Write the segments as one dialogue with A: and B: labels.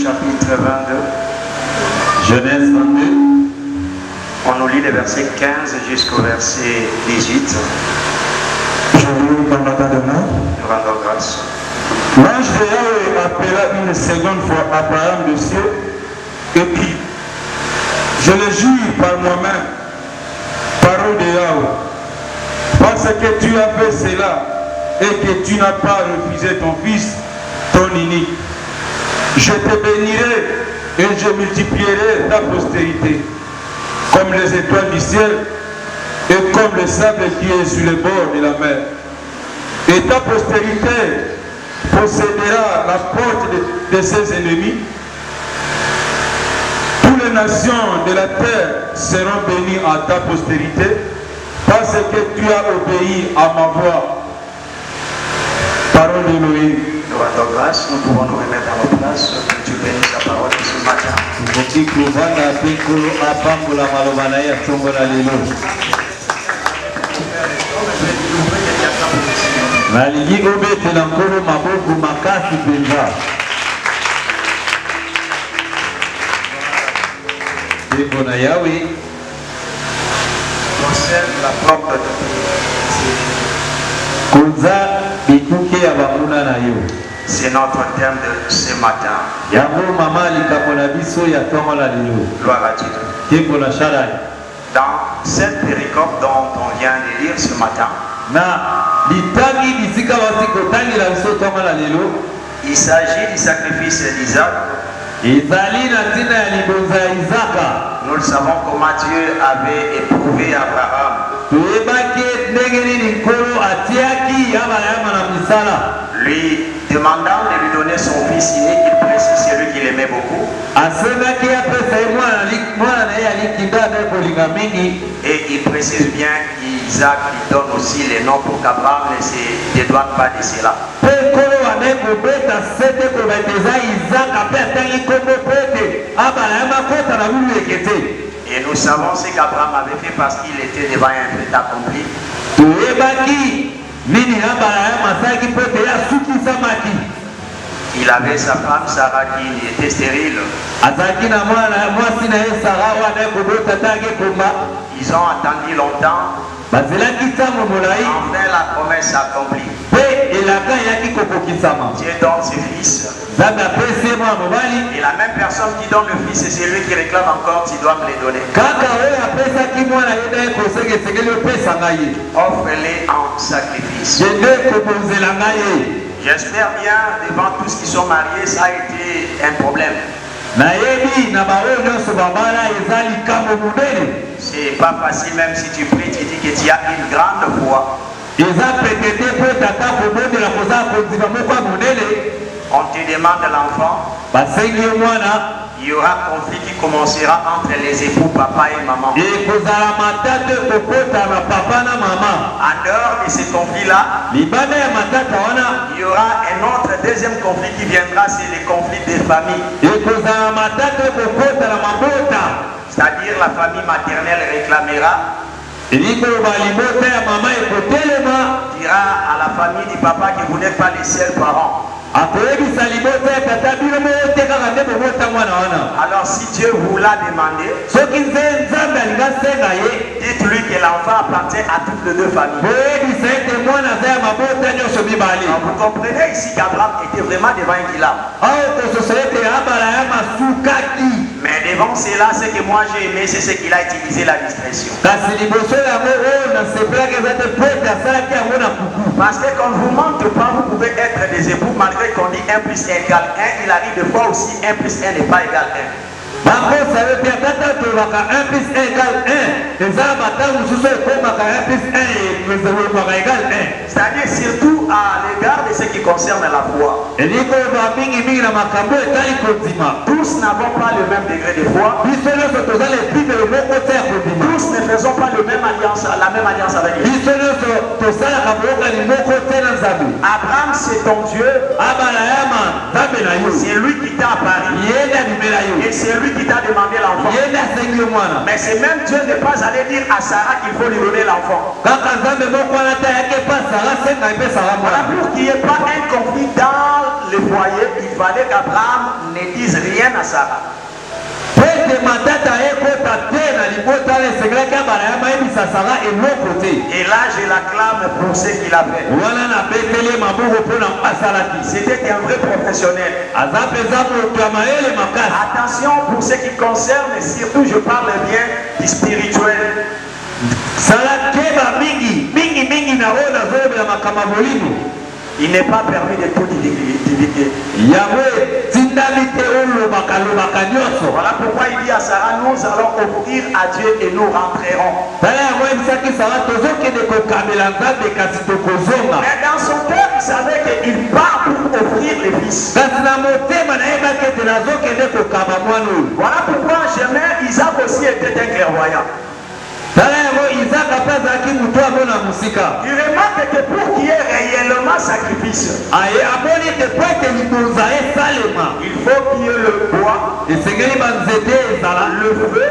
A: chapitre 22.
B: Genèse 22.
A: On nous lit les versets 15 jusqu'au verset 18.
C: Je vous permettrai de main.
A: Nous rendons grâce.
C: L'ange de Yahweh appela une seconde fois Abraham de cieux et puis, je le jure par moi-même, parole de Yahweh, parce que tu as fait cela et que tu n'as pas refusé ton fils, ton unique. Je te bénirai et je multiplierai ta postérité, comme les étoiles du ciel et comme le sable qui est sur les bords de la mer. Et ta postérité possédera la porte de ses ennemis. Toutes les nations de la terre seront bénies à ta postérité, parce que tu as obéi à ma voix. Parole d'Élohim.
A: Nous rendons grâce, nous pouvons nous remettre à nos places, que tu bénisses la parole de ce matin.
B: Nalingi obetela nkolo maboko makasi penza. Tembo na Yahweh
A: Concerne la porte
B: koza bikuke ya bamuna na yo.
A: C'est notre thème de ce matin.
B: Yango mama likambo na biso ya tongo la lelo.
A: Gloire à Dieu.
B: Tembo na sharai.
A: Dans cette péricope dont on vient de lire ce matin,
B: Na litangi bisika wasi kotangi la biso tongo la lelo.
A: il s'agit du sacrifice d'Isaac.
B: Ezali na tina ya libonza ya Isaka.
A: Nous le savons comment Dieu avait éprouvé Abraham.
B: Toyebaki ndenge nini nkolo atiaki yabayama na misala.
A: Lui demandant de lui donner son fils unique, il précise celui qu'il aimait beaucoup. Et il précise bien qu'Isaac lui donne aussi les noms pour qu'Abraham ne se dédouane pas de cela. Et nous savons ce qu'Abraham avait fait parce qu'il était devant un fait accompli. Il avait sa femme Sarah qui était stérile. Ils ont attendu longtemps. Enfin la promesse s'accomplit. Dieu donne ses fils. Et la même personne qui donne le fils, c'est celui qui réclame encore, tu dois me les donner. Offre-les en sacrifice. J'espère bien, devant tous ceux qui sont mariés, ça a été un problème. C'est pas facile, même si tu pries, tu dis que tu as une grande foi. On te demande l'enfant. Il y aura conflit qui commencera entre les époux, papa et maman. En dehors de ce conflit-là, il y aura un autre deuxième conflit qui viendra, c'est le conflit des familles. C'est-à-dire la famille maternelle réclamera, dira à la famille du papa que vous n'êtes pas les seuls parents. Alors si Dieu vous l'a demandé, dites-lui que l'enfant appartient à toutes les deux familles. Alors, vous comprenez ici qu'Abraham était vraiment devant un dilemme. Mais devant cela, ce que moi j'ai aimé, c'est ce qu'il a utilisé la discrétion. Parce que quand vous ne mentez pas, vous pouvez être des époux malgré qu'on dit 1 plus 1 égale 1. Il arrive de fois aussi 1 plus 1 n'est pas égal 1. C'est-à-dire surtout à l'égard de ce qui concerne la foi. Tous n'avons pas le même degré de foi. Tous ne faisons pas la même alliance avec Dieu. Abraham, c'est ton Dieu. C'est lui qui t'a apparu. Et c'est lui qui t'a demandé l'enfant. Mais c'est même Dieu n'est pas allé dire à Sarah qu'il faut lui donner l'enfant. Voilà pour qu'il n'y ait pas un conflit qu'il fallait qu'Abraham ne dise rien à Sarah.
B: Pete matata ekota te na libota le segla ka Abraham ebisa Sara eloko te.
A: Et là, je l'acclame pour ce qu'il a fait.
B: Wana na betele maboko pona asalaki.
A: C'était un vrai professionnel.
B: Azapeza moto amaele makasi.
A: Attention pour ce qui concerne, surtout je parle bien du spirituel.
B: Sala keba mingi na ona zobe la makamabolimu.
A: Il n'est pas permis de tout divulguer.
B: Yahweh tindami te olo bakaloba kanyoso.
A: Voilà pourquoi il dit à Sarah, nous allons offrir à Dieu et nous rentrerons.
B: Tala yahweh bisaki Sara tozoke de kokamela nzambe kasi tokozonga.
A: Mais dans son cœur, il savait qu'il part pour offrir les fils.
B: Kasi na motema na yeba kete nazoke de kokama mwana oyo.
A: Voilà pourquoi Germain, Isaac aussi était un clairvoyant.
B: Tala yahweh Isaac apazaki mutu abona musika.
A: Il remarque que pour qu'il y ait réellement sacrifice,
B: Aye aboni te poete libonza esalema.
A: il faut qu'il y ait le bois,
B: Esengeli banzete ezala
A: le feu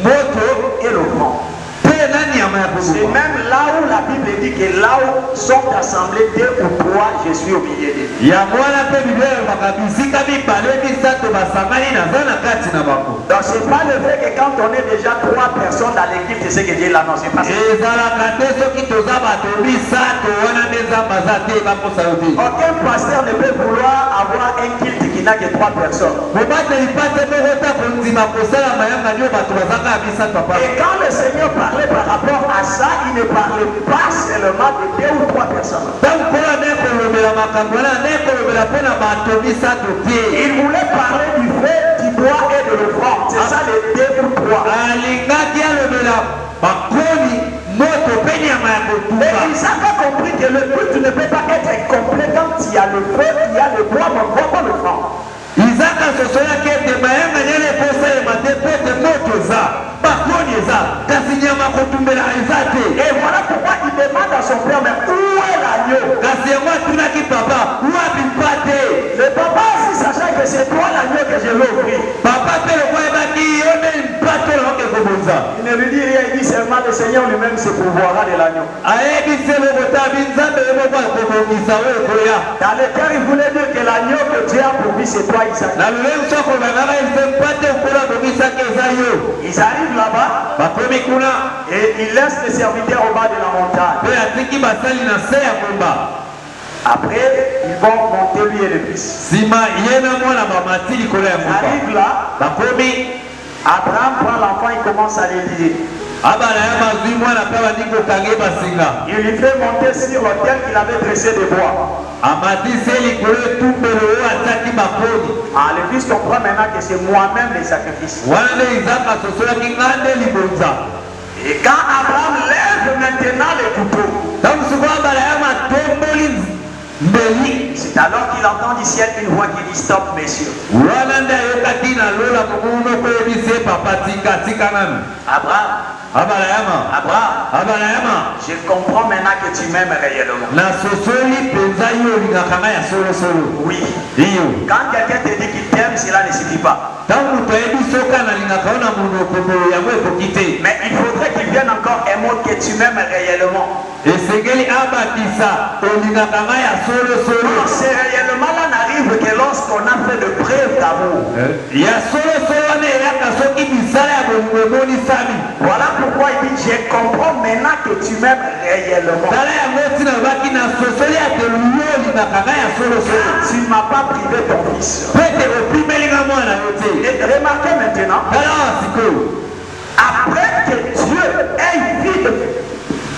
B: moto
A: et le vent.
B: pe na nyama ya
A: C'est
B: kozuba.
A: même là où la Bible dit que là où sont assemblés 2 ou 3, je suis au milieu d'eux.
B: Ya mwana pe biblia elobaka bisika mibale misato basangani naza na kati na bango.
A: Donc c'est pas le fait que quand on est déjà 3 personnes dans l'équipe, c'est ce que Dieu l'annonce. C'est pas ça.
B: Ezalaka te soki toza bato misato wana nde nzambe aza te baposa yo te.
A: Aucun pasteur ne peut vouloir avoir un culte qui n'a que 3 personnes.
B: mobateli pate moko ta kondima kosala mayanga nio bato bazaka ya misato papa.
A: Et quand le Seigneur parlait par rapport à ça, il ne parlait pas seulement de 2 ou 3 personnes.
B: ntango mpona nde kolobela makambo wana nde kolobela mpo na bato misato te.
A: Il voulait parler du feu, du bois et de l'offrande. C'est ça les 2 ou 3.
B: alingaki alobela bakoni moto mpe nyama ya
A: Mais
B: kotuba.
A: Isaac a compris que le but ne peut pas être complet quand il y a le feu, il y a le bois, mais pas l'offrande.
B: izaka asosolaki ete mayanga nyana ekosalema te mpo ete moto eza bakoni eza kasi nyama kotumbela eza te.
A: Et voilà pourquoi il demande à son père, mais où est l'agneau?
B: kasi yango atunaki papa wapi mpa te.
A: Le papa aussi sachant que c'est toi l'agneau que je veux offrir.
B: papa mpe lokwa yebaki yo nde mpa te naoke kobonza.
A: Il ne lui dit rien, il dit seulement le Seigneur lui-même se pourvoira de l'agneau.
B: ayebisi lokotabi nzambe ye moko akobongisa oyo ekoya.
A: Dans le cœur, il voulait dire que l'agneau que Dieu a pourvu, c'est toi, Isaac.
B: na lolenge so akolobangaka ese mpa te okola bongisaki eza yo.
A: Ils arrivent là-bas
B: bakomi kuna
A: et ils laissent les serviteurs au bas de la montagne.
B: mpe atiki basali na se ya komba.
A: Après, ils vont monter lui et le fils.
B: nsima ye na mwana bamati likolo ya
A: Ils
B: moba.
A: arrivent là,
B: bakomi
A: Abraham prend l'enfant, il commence à l'élever.
B: abana ya bazwi mwana mpe bandi kokange basinga.
A: Il lui fait monter sur l'autel qu'il avait dressé de bois.
B: amatisi likolo etumbelo oyo ataki bakoni.
A: Ah, le fils comprend maintenant que c'est moi-même le sacrifice.
B: wana nde izaka asosolaki nga nde libonza.
A: Et quand Abraham lève maintenant le couteau,
B: ntango sikoyo abana ya matomboli mbeli.
A: c'est alors qu'il entend du ciel une voix qui dit stop, messieurs.
B: wana nde ayokaki na lola mokomuno koyebisi ye papa tika nanu.
A: Abraham,
B: Abraham,
A: je comprends maintenant que tu m'aimes réellement.
B: na sosoli penza yo olingaka nga ya solosolo.
A: Oui.
B: iyo
A: Quand quelqu'un te dit qu'il t'aime, cela ne suffit pas.
B: ntango moto ayebi soki analingaka yo na monoko boyo yango ekoki te.
A: Mais il faudrait qu'il vienne encore un mot que tu m'aimes réellement.
B: esengeli abakisa olingaka nga ya solosolo.
A: Non, c'est réellement là n'arrive que lorsqu'on a fait de preuve d'amour.
B: ya solosolo wana eyaka soki misala ya bolingo emonisami.
A: Voilà pourquoi il dit je comprends maintenant que tu m'aimes réellement.
B: tala yango ntina lobaki na sosoli atelu yo olingaka nga ya solosolo.
A: Tu ne m'as pas privé ton fils.
B: po ete opimelinga mwana yo te.
A: Et remarquez maintenant,
B: tala wa sikoyo
A: après que Dieu ait vu de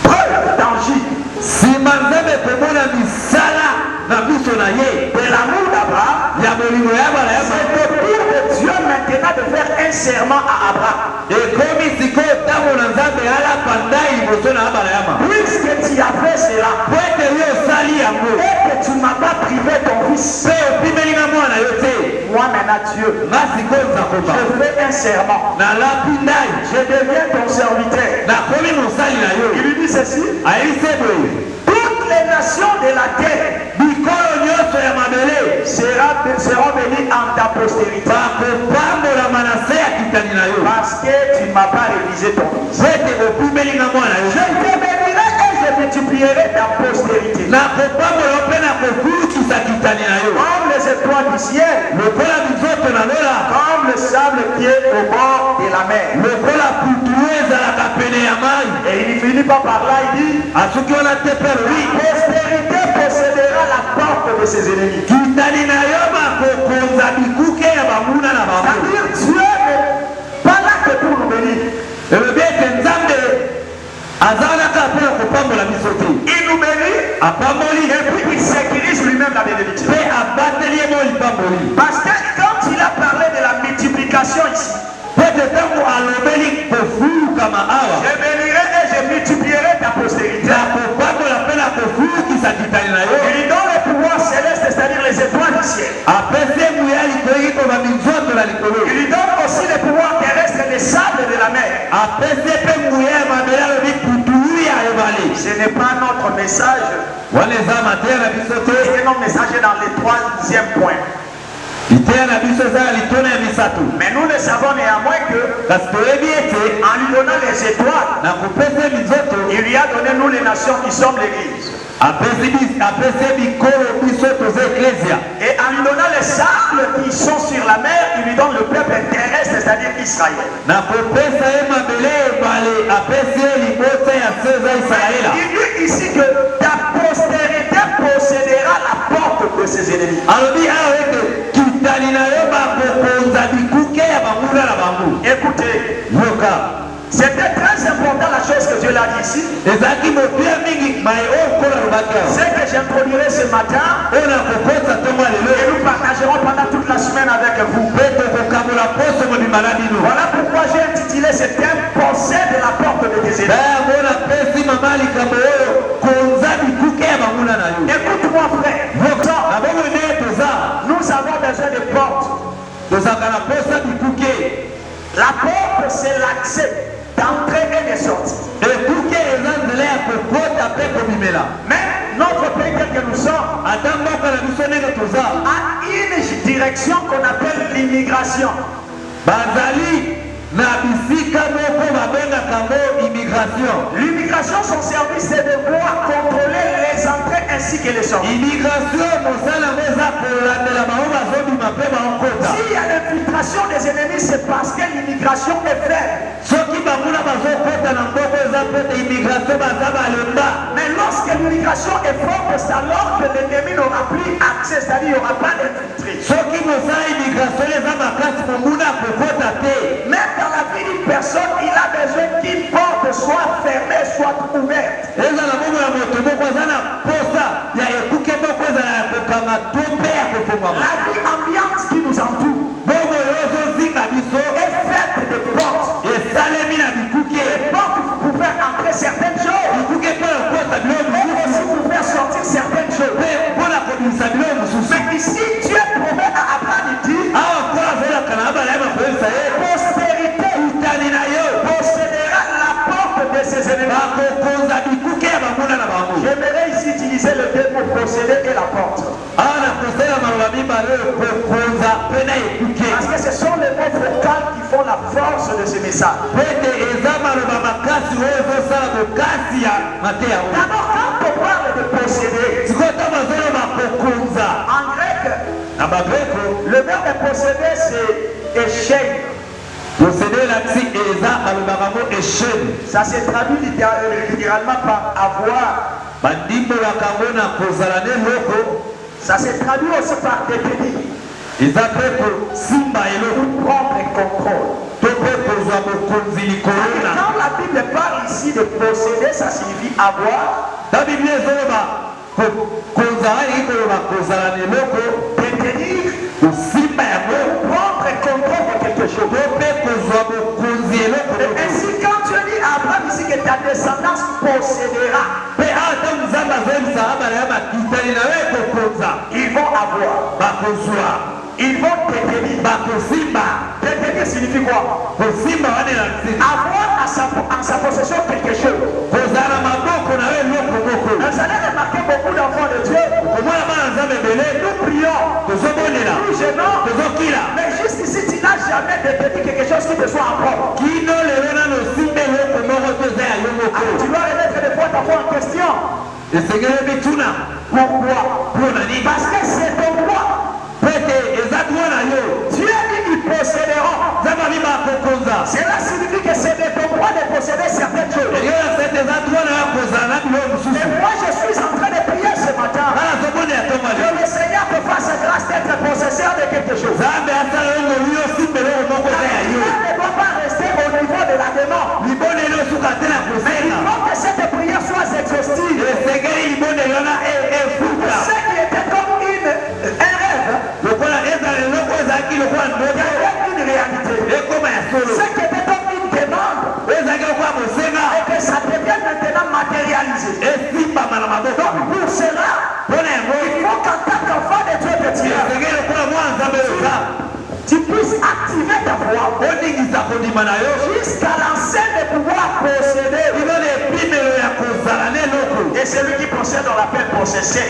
A: preuve tangible
B: nsima nzambe komona misala na biso na ye
A: de l'amour d'Abraham,
B: ya bolingo ya bana ya
A: c'est le tour de Dieu maintenant de faire un serment à Abraham.
B: ekomi sikoyo ntango na nzambe alapa ndai liboso na bana ya ma.
A: Puisque tu as fait cela
B: po ete yo osali yango
A: et que tu ne m'as pas privé ton fils,
B: mpe opimelinga mwana yo te.
A: moi maintenant Dieu,
B: nga sikoyo nzakoba
A: je fais un serment.
B: nalapi ndai
A: Je deviens ton serviteur.
B: nakomi mosali na yo.
A: Il lui dit ceci,
B: ayebisi boye
A: toutes les nations de la terre
B: bikolo nyonso ya mabele
A: seront bénies en ta postérité.
B: bakopambolama na se ya kitani na yo
A: Parce que tu ne m'as pas révisé ton fils.
B: po ete opimelinga mwana yo.
A: Je te bénirai et je multiplierai ta postérité.
B: nakopambola mpe nakofulukisa kitani na yo.
A: Comme les étoiles du ciel, comme le sable qui est au bord de la mer. Et il finit pas par là, il dit, la postérité possédera la porte de ses ennemis. C'est-à-dire Dieu n'est pas là que pour nous bénir. Il nous bénit et puis il sécurise lui-même la bénédiction. Parce que quand il a parlé de la multiplication ici, je bénirai et je multiplierai ta postérité. Il lui donne le pouvoir céleste, c'est-à-dire les étoiles du ciel. Il lui donne aussi le pouvoir terrestre et les sables de la mer. Ce n'est pas notre message. C'est notre message dans le troisième point. Mais nous le savons néanmoins que en lui donnant les étoiles, il lui a donné nous les nations qui sommes l'Église. Et en lui donnant les sables qui sont sur la mer, il lui donne le peuple terrestre, c'est-à-dire Israël. Il dit ici que ta postérité possédera la porte de ses ennemis. Écoutez, c'était très important la chose que Dieu l'a dit ici. C'est que j'introduirai ce matin et nous partagerons pendant toute la semaine avec vous. Voilà pourquoi j'ai intitulé ce thème possède la porte de tes ennemis. Écoute-moi frère, nous avons besoin de portes. La porte c'est l'accès d'entrée et de sortie. Mais notre pays tel que nous sommes a une direction qu'on appelle l'immigration. L'immigration, son service c'est de pouvoir contrôler les entrées ainsi que les sorties. S'il y a l'infiltration des ennemis, c'est parce que l'immigration est faible. Mais lorsque l'immigration est forte, c'est alors que l'ennemi n'aura plus accès, c'est-à-dire il n'y aura pas d'infiltré. Même dans la vie d'une personne, il a besoin qu'une porte soit fermée, soit ouverte. La vie ambiante qui nous entoure est faite de portes. Les portes pour faire entrer certaines choses et aussi pour faire sortir certaines choses. Mais ici, Dieu promet à Abraham, il dit, postérité possédera la porte de ses ennemis. J'aimerais ici utiliser le terme pour posséder et la porte. Parce que ce sont les mots vocaux qui font la force de ce message. D'abord, quand on parle de posséder, en grec, le verbe posséder c'est échec. Ça se traduit littéralement par avoir. Ça se traduit aussi par détenir. Prendre contrôle. Quand la Bible parle ici de posséder, ça signifie avoir. Détenir. Prendre contrôle de quelque chose. Et ainsi, quand Dieu dit à Abraham ici que ta descendance possédera, ils vont avoir. Ils vont détenir. Détenir signifie quoi? Avoir en sa possession quelque chose. Vous allez remarquer beaucoup d'enfants de Dieu. Nous prions, nous gênons, mais juste ici, tu n'as jamais détenu quelque chose qui te soit en propre. Tu dois remettre des fois ta foi en question. Pourquoi? Parce que c'est ton droit. Cela signifie que ce n'est ton droit de posséder certaines choses.
B: Et
A: Mais moi, je suis en train de prier ce matin. Que le Seigneur te fasse grâce d'être possesseur de quelque chose. La demande ne doit pas rester au niveau de la demande. Mais il faut que cette prière soit exhaustive. Ce qui était comme un rêve devient une réalité. Ce qui était comme une demande et que ça devienne maintenant matérialisé. Donc pour cela, il faut qu'en tant qu'enfant de Dieu de Dieu, tu puisses activer ta voix jusqu'à l'enseigne de pouvoir posséder. Et celui qui possède, on l'appelle possesseur.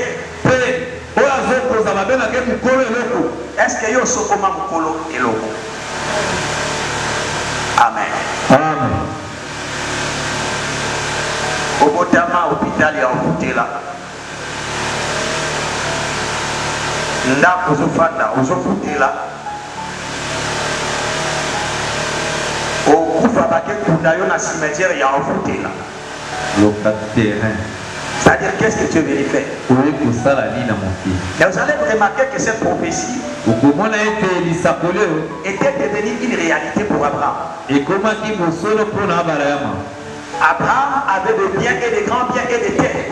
A: Est-ce que yo sokoma mukolo eloko? Amen.
B: Amen.
A: Obotama hôpital ya Ofutela. Ndako ozofanda ozofutela. Okufa bakekunda yo na cimetière ya Ofutela.
B: Terrain.
A: C'est-à-dire, qu'est-ce que tu veux vérifier?
B: Et
A: vous allez remarquer que cette prophétie était devenue une réalité pour Abraham. Abraham avait des biens et des grands biens et des terres.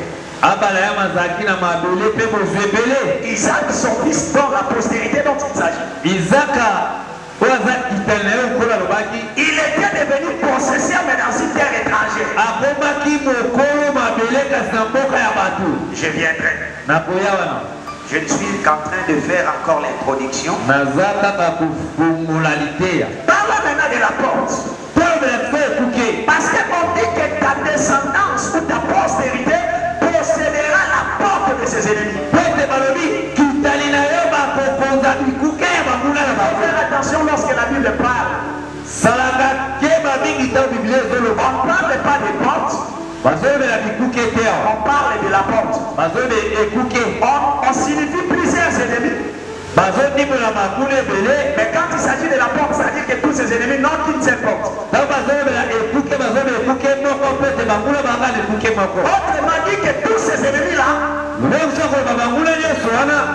A: Isaac, son fils, dans la postérité dont il s'agit, il était devenu possesseur mais dans une terre étrangère. Je viendrai. Je ne suis qu'en train de faire encore l'introduction. Parlons maintenant de la porte. Parce qu'on dit que ta descendance ou ta postérité possédera la porte de ses ennemis. Faire attention lorsque la Bible parle. On ne parle pas des portes. On parle de la porte. On signifie plusieurs ennemis. Mais quand il s'agit de la porte, ça veut dire que tous ces ennemis n'ont qu'une seule porte. Autrement dit que tous ces ennemis-là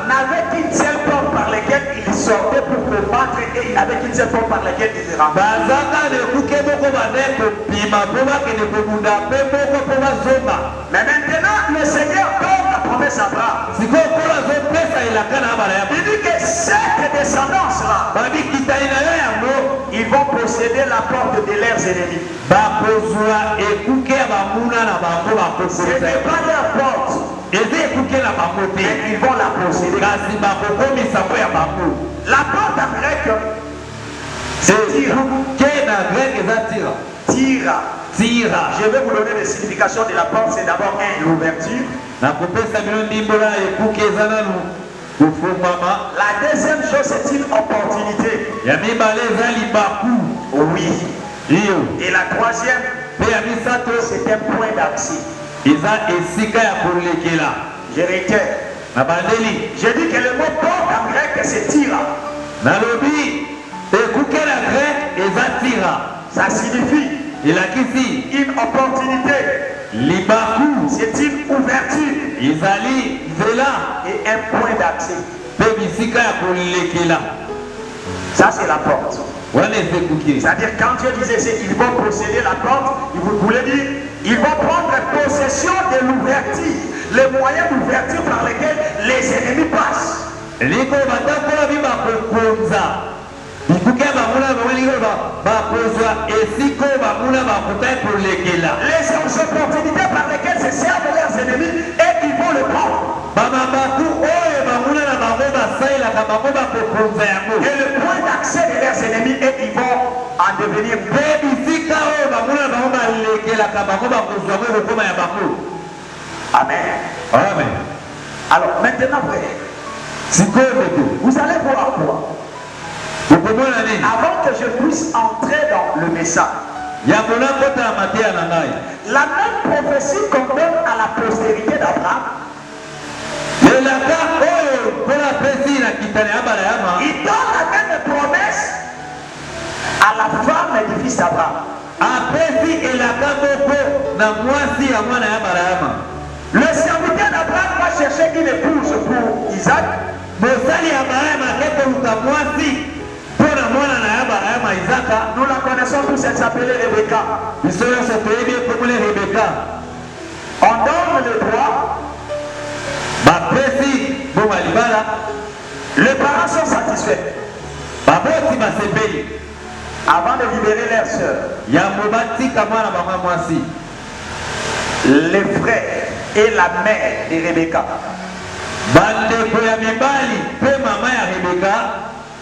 A: n'avaient qu'une seule porte par laquelle ils sortaient pour combattre et ils n'avaient qu'une seule porte par laquelle ils se rendaient. Mais maintenant, le Seigneur donne la promesse à Abraham. Il dit que cette descendance-là, ils vont posséder la porte de leurs ennemis. Ce n'est pas leur porte. Mais ils vont la posséder. La porte en grec, c'est Tira. Je vais vous donner les significations de la porte. C'est d'abord l'ouverture. La deuxième chose, c'est une opportunité. Oui. Et la troisième, c'est un point d'accès. Je réitère. J'ai dit que le mot porte en grec, c'est Tira. Ça signifie une opportunité. C'est une ouverture. Et un point d'accès. Ça, c'est la porte. C'est-à-dire, quand Dieu disait qu'ils vont posséder la porte, il voulait dire ils vont prendre possession de l'ouverture, les moyens d'ouverture par lesquels les ennemis passent. Les opportunités par lesquelles se servent leurs ennemis et ils vont le prendre. Et le point d'accès de leurs ennemis et ils vont en devenir. Amen.
B: Amen.
A: Alors maintenant, frère, vous allez voir quoi? Avant que je puisse entrer dans le message, la même prophétie qu'on donne à la postérité d'Abraham, il donne la même promesse à la femme femme du fils d'Abraham. Le serviteur d'Abraham va chercher une épouse pour Isaac. Nous la connaissons tous, elle s'appelait Rebecca. On donne le droit. Les parents sont satisfaits. Avant de libérer leur soeur, les frères et la mère de Rebecca,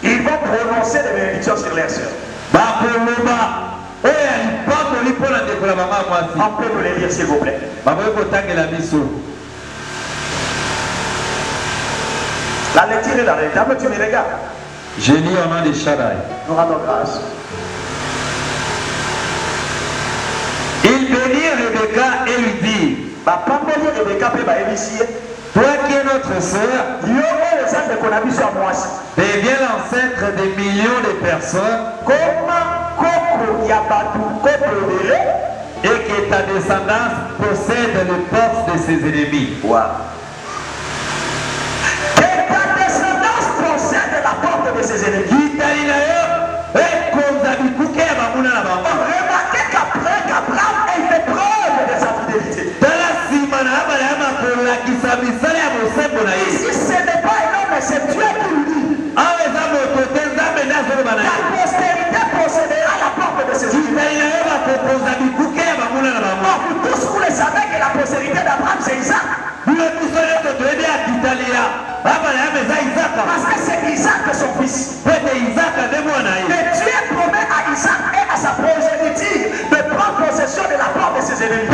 A: ils vont prononcer des bénédictions sur leur soeur. On peut nous les lire s'il vous plaît. La lecture est dans les tables, tu me regardes.
B: Je lis au nom de Shaddai.
A: Nous rendons grâce.
B: Il bénit Rebecca et lui dit,
A: Toi
B: qui es notre sœur, deviens l'ancêtre des millions de personnes et que ta descendance possède les portes de ses ennemis.
A: Wow. Que ta descendance possède la porte de ses ennemis. Remarquez qu'après qu'Abraham ait fait preuve de sa fidélité. Ici, ce n'est pas un homme, mais c'est Dieu qui lui dit. Ta postérité possédera la porte de ses ennemis. Or, vous tous, vous le savez que la postérité d'Abraham, c'est Isaac. Parce que c'est Isaac son fils. Mais Dieu promet à Isaac et à sa progéniture de prendre possession de la porte de ses ennemis.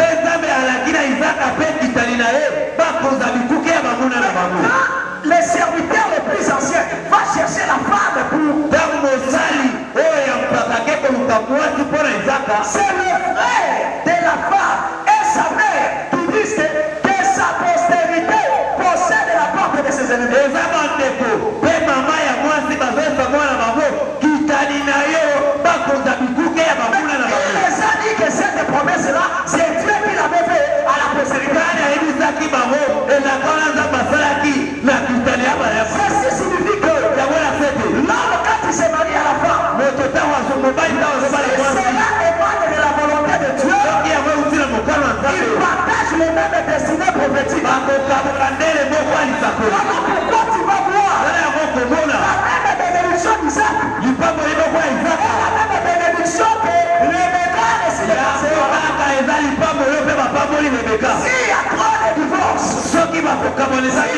A: Le serviteur le plus ancien va chercher la femme pour. C'est le frère de la femme et sa mère qui disent que sa postérité possède la porte de ses ennemis. Que cette promesse-là, c'est Dieu qui l'avait fait à la postérité. Ceci signifie que l'homme, quand il se marie à la femme, cela émane de la volonté de Dieu. Il partage les mêmes destinées prophétiques. Voilà pourquoi tu vas voir la même bénédiction d'Isaac et la même bénédiction que Rebecca s'il y a trop de divorce, s'il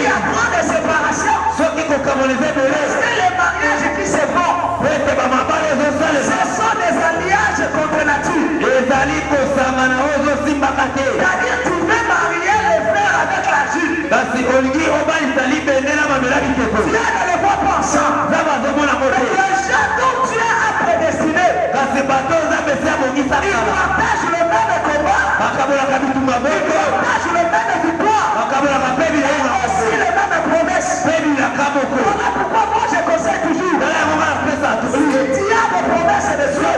A: y a trop de séparation, est-ce que les mariages qui se font, ce sont des alliages contre nature? C'est-à-dire tu veux marier les frères avec la jupe. Tu viens de les voir pas ensemble. Mais le gens dont Dieu a prédestiné, ils partagent le même combat, ils partagent le même victoire, aussi les mêmes promesses. Voilà pourquoi moi je conseille toujours, si tu as des promesses de Dieu,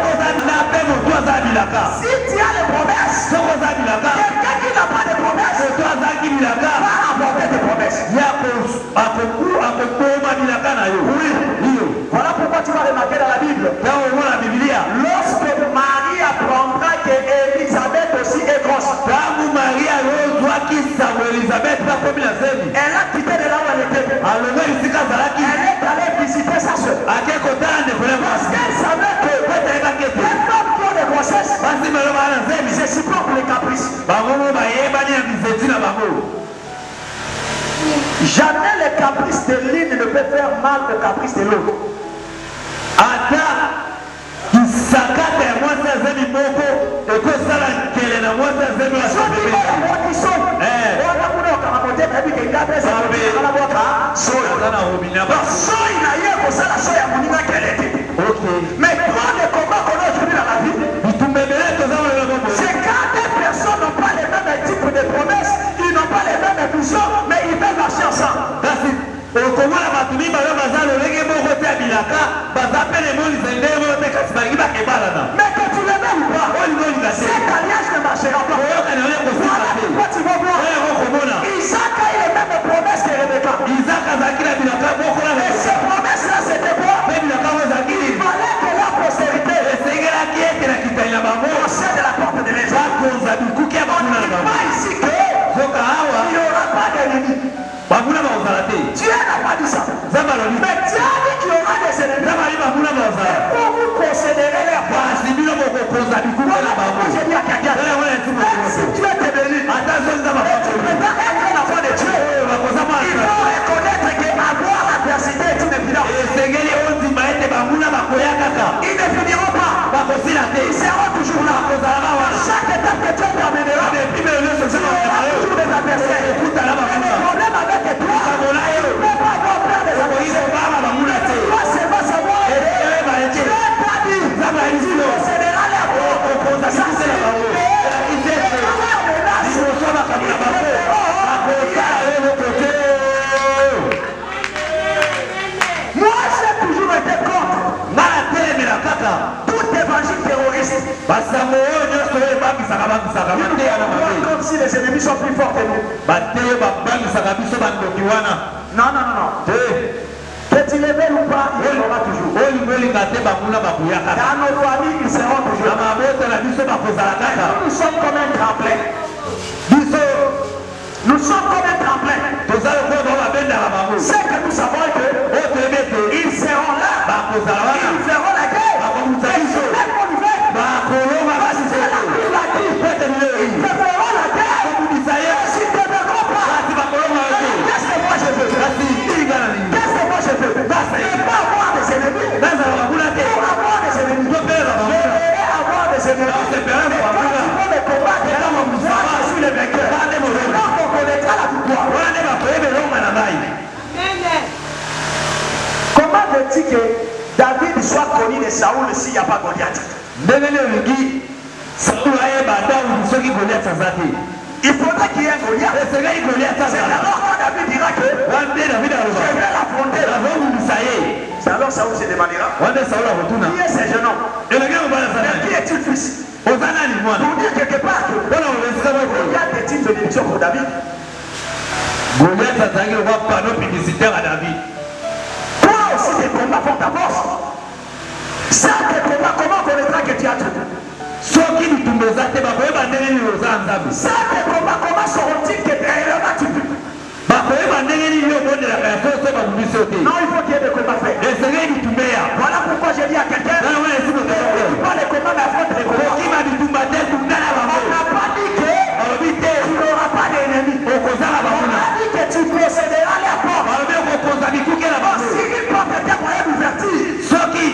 A: si tu as des promesses, quelqu'un qui n'a pas de promesses va apporter des promesses. Oui. Voilà pourquoi tu vas remarquer dans la Bible, lorsque Marie apprendra que Élisabeth aussi est grosse, elle a quitté de là où elle était. Elle est allée visiter sa soeur. Parce qu'elle savait que les femmes qui ont des grossesses, c'est supportent les caprices. Jamais les caprices de l'une ne peuvent faire mal aux caprices de l'autre. Mais quand les combats qu'on a aujourd'hui dans la vie, c'est quand des personnes n'ont pas les mêmes types de promesses, ils n'ont pas les mêmes visions, mais ils peuvent marcher ensemble. Mais Mais Dieu a dit qu'il y aura des ennemis. Pour vous posséderez les rois. Voilà pourquoi j'ai dit à quelqu'un, même si Dieu te bénit, et tu prétends être un enfant de Dieu, il faut reconnaître qu'avoir l'adversité est une évidence. Ils ne finiront pas. Ils seront toujours là. À chaque étape que Dieu t'amènera, il y aura toujours des adversaires. Et le problème avec toi, tu ne peux pas avoir peur des adversaires. Tu dois seulement savoir que Dieu t'a dit, tu posséderas les rois. Ça c'est la parole. Moi j'ai toujours été contre tout évangile terroriste. Comme si les ennemis sont plus forts que nous. Non, non, non, non. Que tu les veuilles ou pas, il y en aura toujours. Dans nos familles, ils seront toujours. Nous sommes comme un tremplin. Nous sommes comme un tremplin. C'est que nous savons que ils seront là. Ils feront la guerre. Ils sont là pour nous faire. C'est là qu'il a dit. Ils te feront la guerre. Si tu ne comprends pas, qu'est-ce que moi je veux? Qu'est-ce que moi je veux? Je ne veux pas avoir des ennemis. Pour avoir des ennemis. Je veux avoir des ennemis. Mais quand tu veux me combattre, moi je suis le vainqueur. Donc on connaîtra la victoire. Comment veux-tu que David soit connu de Saoul s'il n'y a pas Goliath? Il faudrait qu'il y ait un Goliath. C'est alors quand David dira que je vais l'affronter. C'est alors Saoul se demandera qui est ce jeune homme? Mais qui est-il fils? Pour dire quelque part que Goliath est une bénédiction pour David.
B: Goliath azalaki lokwa panneau publicitaire à David.
A: Toi aussi tes combats font ta force. Ça tes combats, comment on connaîtra que tu as tout?
B: Soki bitumba eza te bakoyeba ndenge nini oza nzambe.
A: Ça tes combats, comment sauront-ils que réellement tu peux?
B: Bakoyeba ndenge nini yo obondelaka ya soso babundisi yo te.
A: Non, il faut qu'il y ait des combats faits.
B: esengeli bitumba ya.
A: Voilà pourquoi j'ai dit à quelqu'un,
B: Tala wana esi moto
A: tu pas les combats, mais affronte les combats.
B: okima bitumba te kundana
A: On
B: bango.
A: n'a pas dit que
B: Balobi te
A: tu n'auras pas d'ennemis.
B: okozala
A: On
B: bafuna.
A: a dit que tu posséderas les portes.
B: Balobi okokonza bikuke na bango.
A: Si une porte était moyen d'ouverture,
B: Soki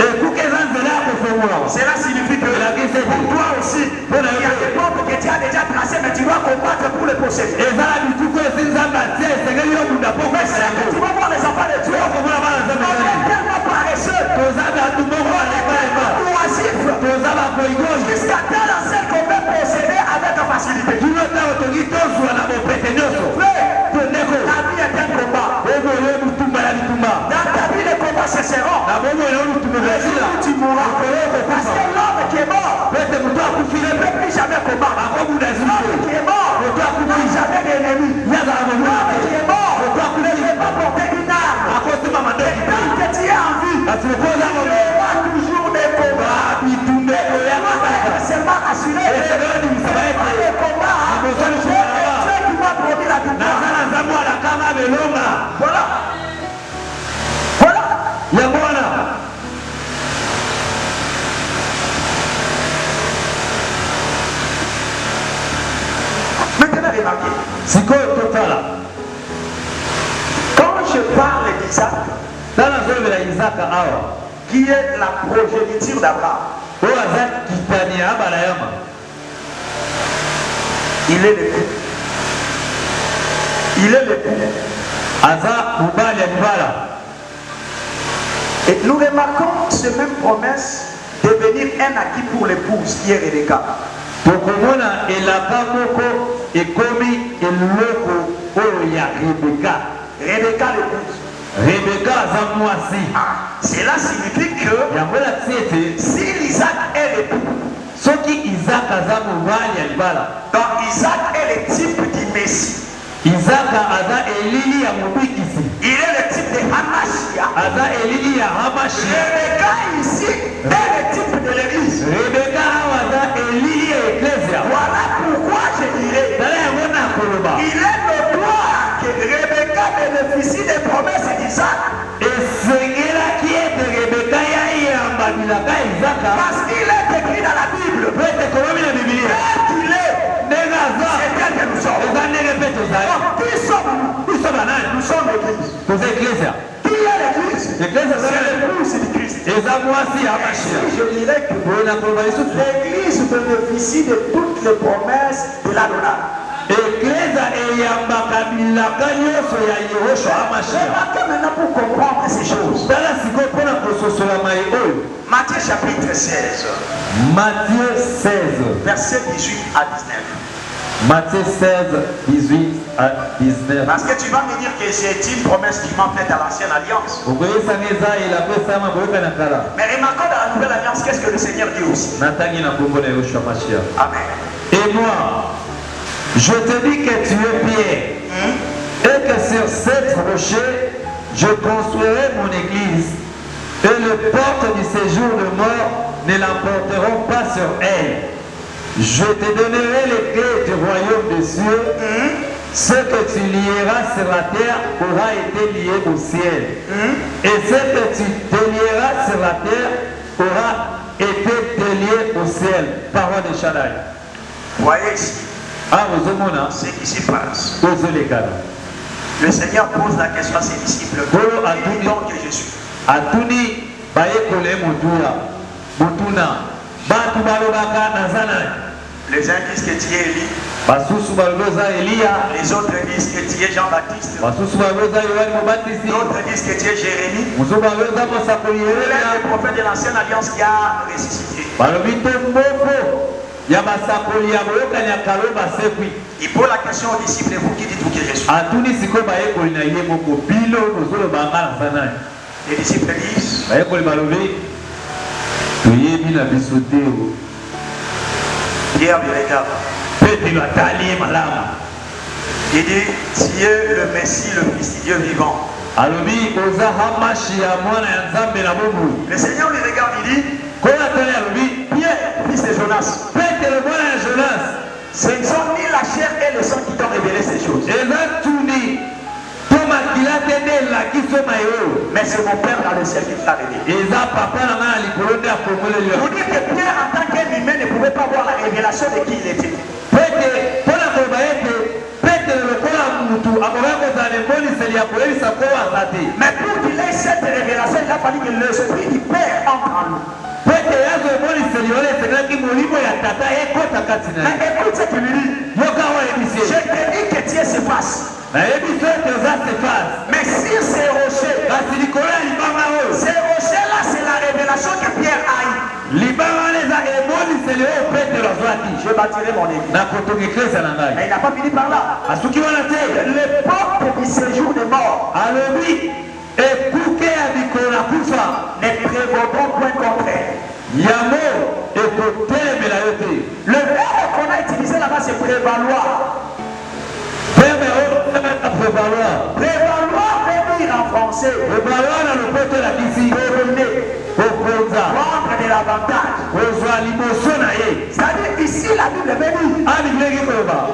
B: ekuke eza nzela ya kofongola.
A: cela signifie que pour toi aussi, il y a des portes que tu as déjà tracées, mais tu dois combattre pour les posséder.
B: Ezala bituko esi nzambe atie esengeli yo bunda poko
A: Mais c'est que tu vas voir les enfants de Dieu.
B: okomona bana nzambe
A: On
B: ezali.
A: est tellement paresseux,
B: Toza bato moko balekayeba.
A: oisifs,
B: Toza bakoigoyi.
A: jusqu'à tel enseigne qu'on peut posséder avec facilité.
B: Kino ntango toki tozwa na bopete nyonso.
A: Mais
B: Tondeko
A: ta vie est un combat.
B: oboyo bitumba na bitumba.
A: Dans ta vie, les combats cesseront.
B: Na bomoyo bitumba
A: Le jour
B: ezila.
A: où tu mourras. Parce que l'homme qui est mort
B: Pete moto akufile
A: ne peut plus jamais combattre. L'homme qui est mort n'a jamais d'ennemi. L'homme qui est mort ne peut pas porter une arme. Et tant que tu es en vie, il y aura toujours des combats. Seulement assuré les combats. Dieu qui m'a promis la victoire. Voilà. Voilà.
B: yango wana
A: Maintenant, remarquez.
B: sikoyo totala
A: Quand je parle d'Isaac,
B: tala nazolobela isaka awa
A: qui est la progéniture d'Abraham,
B: oyo aza kitani ya abalayama.
A: il est l'époux. Il est l'époux.
B: aza mobali ya libala.
A: Et nous remarquons cette même promesse devenir un acquis pour l'épouse qui est Rebecca.
B: tokomona elaka moko ekomi eloko oyo ya rebeka.
A: Rebecca l'épouse.
B: rebeka aza mwasi.
A: Cela signifie que
B: yango elakisi ete
A: si Isaac est l'époux,
B: soki isaka aza mobali ya libala,
A: donc Isaac est le type du Messie.
B: isaka aza elili ya mobikisi,
A: Il est le type de Hamashia.
B: aza elili ya hamashi.
A: Rebecca ici est le type de l'église.
B: rebeka awa aza elili ya eklesia.
A: Voilà pourquoi je dirais,
B: tala yango na koloba
A: il est notoire que Rebecca bénéficie des promesses Isaac. Parce qu'il est écrit dans la Bible. Tel qu'il est. C'est tel que nous sommes. Qui sommes-nous? Nous sommes l'Église. Qui est l'Église? C'est l'épouse du Christ. Si je dirais que l'Église bénéficie de toutes les promesses de l'Adonai. Remarquez maintenant pour comprendre ces choses. Matthieu chapitre 16.
B: Matthieu 16.
A: Verset 18 à 19.
B: Matthieu 16, 18 à 19.
A: Parce que tu vas me dire que c'est une promesse qui m'a faite à l'ancienne alliance. Mais remarquons dans la nouvelle alliance, qu'est-ce que le Seigneur dit aussi?
B: Amen.
A: Et
B: moi, je te dis que tu es Pierre, et que sur cette rocher, je construirai mon église, et les portes du séjour de mort ne l'emporteront pas sur elle. Je te donnerai les clés du royaume des cieux. Ce que tu lieras sur la terre aura été lié au ciel. Et ce que tu délieras sur la terre aura été délié au ciel. Parole de Shaddai.
A: Voyez ici.
B: Ce
A: qui se passe. Le Seigneur pose la question à ses disciples. Qui donc que je suis? Les uns disent que tu es Élie. Les autres disent que tu es Jean-Baptiste. D'autres disent que tu es Jérémie. L'un des prophètes de l'ancienne alliance qui a ressuscité. Il pose la question aux disciples, vous qui dites-vous que je suis? Les disciples disent, Pierre lui regarde. Il dit, tu es le Messie, le Fils du Dieu vivant. Le Seigneur lui regarde, il dit, Pierre, fils de Jonas, ce ne sont ni la chair et le sang qui t'ont révélé ces choses. Mais c'est mon Père dans le ciel qui t'a révélé. Vous dites que Pierre, en tant qu'être humain, ne pouvait pas voir la révélation de qui il était. Mais pour qu'il ait cette révélation, il a fallu que l'esprit du Père entre en nous. Mais écoute ce qu'il lui dit. Je te dis que tu es Céphas. Mais sur ces rochers, ces rochers-là, c'est la révélation que Pierre a eue. Je bâtirai mon église. Mais il n'a pas fini par là. Les portes du séjour des morts ne prévaudront point contre elle. Le verbe qu'on a utilisé là-bas, c'est prévaloir. Prévaloir veut dire en français prendre de l'avantage. C'est-à-dire ici la Bible veut dire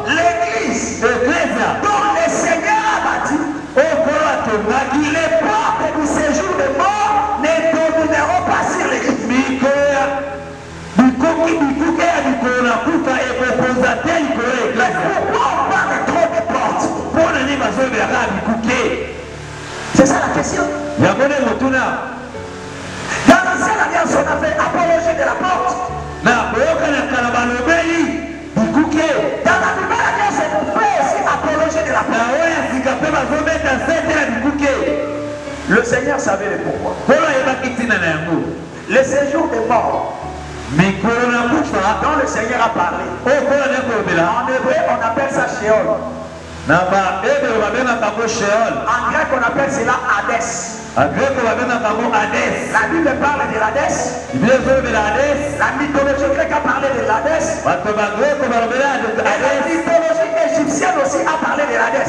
A: l'église dont le Seigneur a bâti, les portes du séjour de mort ne domineront pas sur l'église. Pourquoi on parle trop de portes? C'est ça la question. Dans l'ancienne alliance, on a fait apologie de la porte. Dans la nouvelle alliance, on fait aussi apologie de la porte. Le Seigneur savait le pourquoi. Le séjour des morts dont le Seigneur a parlé. En hébreu, on appelle ça Sheol. En grec, on appelle cela Hadès. La Bible parle de l'Hadès. La mythologie grecque a parlé de l'Hadès. Et la mythologie égyptienne aussi a parlé de l'Hadès.